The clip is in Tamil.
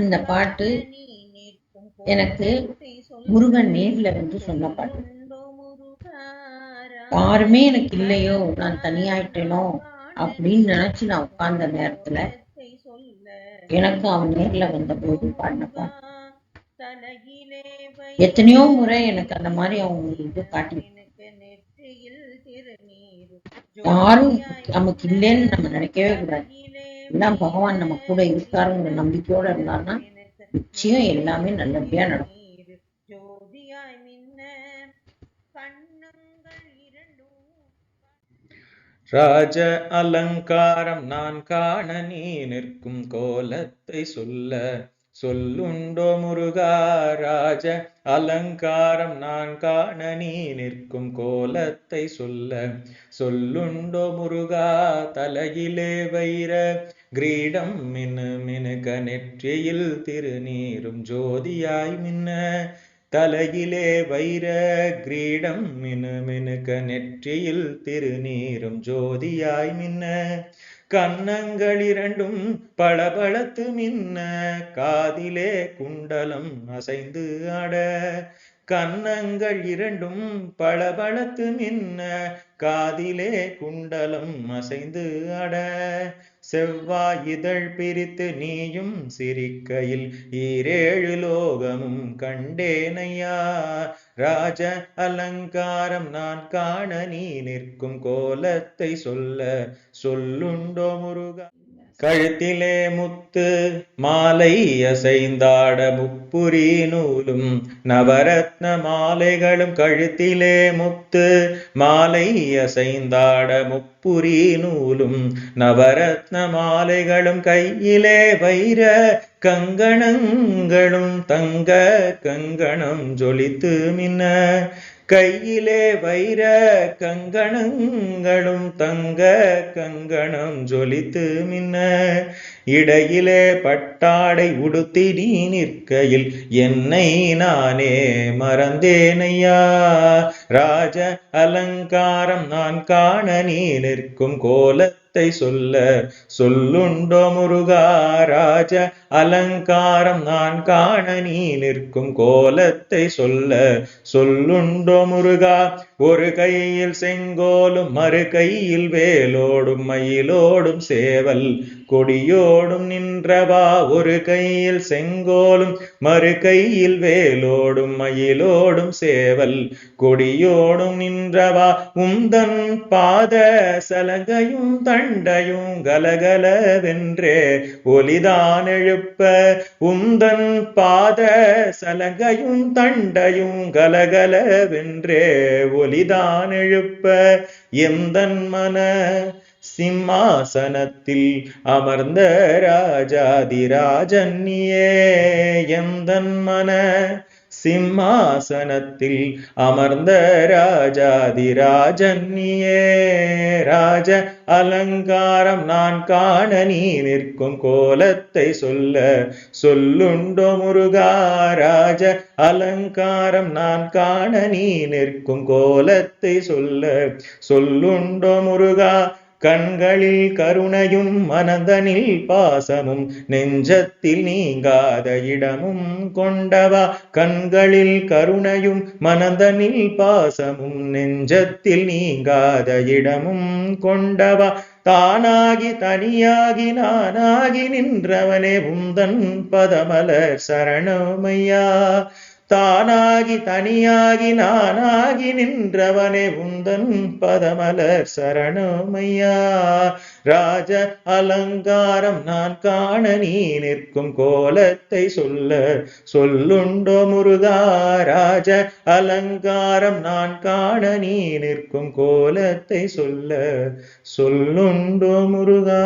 இந்த பாட்டு எனக்கு முருகன் நேர்ல வந்து சொன்ன பாட்டு. யாருமே எனக்கு இல்லையோ, நான் தனியாயிட்டேனோ அப்படின்னு நினைச்சு நான் உட்கார்ந்த நேரத்துல எனக்கு அவன் நேர்ல வந்த போது பாடின பாட்டு. எத்தனையோ முறை எனக்கு அந்த மாதிரி அவங்க இது காட்டி, யாரும் நமக்கு இல்லைன்னு நம்ம நினைக்கவே கூடாது. எல்லாம் பகவான் நம்ம கூட இருக்காருங்கிற நம்பிக்கையோட இருந்தான்னா நிச்சயம் எல்லாமே நல்லபடியா நடக்கும். ராஜ அலங்காரம் நான் காண நீ நிற்கும் கோலத்தை சொல்ல சொல்லுண்டோ முருகா. ராஜ அலங்காரம் நான் காண நீ நிற்கும் கோலத்தை சொல்ல சொல்லுண்டோ முருகா. தலையிலே வைர கிரீடம் மினு மினுக நெற்றியில் திருநீரும் ஜோதியாய் மின்ன. தலையிலே வைர கிரீடம் மினு மினுக நெற்றியில் திருநீரும் ஜோதியாய் மின்ன. கன்னங்கள் இரண்டும் பளபளத்து மின்ன காதிலே குண்டலம் அசைந்து ஆட. கன்னங்கள் இரண்டும் பளபளத்து மின்ன காதிலே குண்டலம் அசைந்து ஆட. செவ்வாய் இதழ் பிரித்து நீயும் சிரிக்கையில் ஈரேழு லோகமும் கண்டேனையா. ராஜ அலங்காரம் நான் காண நீ நிற்கும் கோலத்தை சொல்ல சொல்லுண்டோ முருகா. கழுத்திலே முத்து மாலை அசைந்தாட முப்புரி நூலும் நவரத்ன மாலைகளும். கழுத்திலே முத்து மாலை அசைந்தாட முப்புரி நூலும் நவரத்ன மாலைகளும். கையிலே வைர கங்கணங்களும் தங்க கங்கணம் ஜொலித்து மின்ன. கையிலே வைர கங்கணங்களும் தங்க கங்கணம் ஜொலித்து மின்ன. இடையிலே பட்டாடை உடுத்தி நீ நிற்கையில் என்னை நானே மறந்தேனையா. ராஜ அலங்காரம் நான் காண நீ நிற்கும் கோலத்தை சொல்ல சொல்லுண்டோ முருகா. ராஜ அலங்காரம் நான் காண நீ நிற்கும் கோலத்தை சொல்ல சொல்லுண்டோ முருகா. ஒரு கையில் செங்கோலும் மறு கையில் வேலோடும் மயிலோடும் சேவல் கொடியோடும் நின்றவா. ஒரு கையில் செங்கோலும் மறு கையில் வேலோடும் மயிலோடும் சேவல் கொடியோடும் நின்றவா. உந்தன் பாத சலங்கையும் தண்டையும் கலகலவென்றே ஒலிதான் எழுப்ப. உந்தன் பாத சலங்கையும் தண்டையும் கலகலவென்றே ஒலிதான் எழுப்ப. எந்தன் மன சிம்மாசனத்தில் அமர்ந்த ராஜாதிராஜன் நீயே. எந்தன் மன சிம்மாசனத்தில் அமர்ந்த ராஜாதிராஜன் நீயே. ராஜ அலங்காரம் நான் காண நீ நிற்கும் கோலத்தை சொல்ல சொல்லுண்டோ முருகா. ராஜ அலங்காரம் நான் காண நீ நிற்கும் கோலத்தை சொல்ல சொல்லுண்டோ முருகா. கண்களில் கருணையும் மனதனில் பாசமும் நெஞ்சத்தில் நீங்காத இடமும் கொண்டவா. கண்களில் கருணையும் மனதனில் பாசமும் நெஞ்சத்தில் நீங்காத இடமும் கொண்டவா. தானாகி தனியாகி நானாகி நின்றவனே உந்தன் பதமலர் சரணமையா. தானாகி தனியாகி நானாகி நின்றவனே உந்தன் பதமலர் சரணமையா. ராஜ அலங்காரம் நான் காண நீ நிற்கும் கோலத்தை சொல்ல சொல்லுண்டோ முருகா. ராஜ அலங்காரம் நான் காண நீ நிற்கும் கோலத்தை சொல்ல சொல்லுண்டோ முருகா.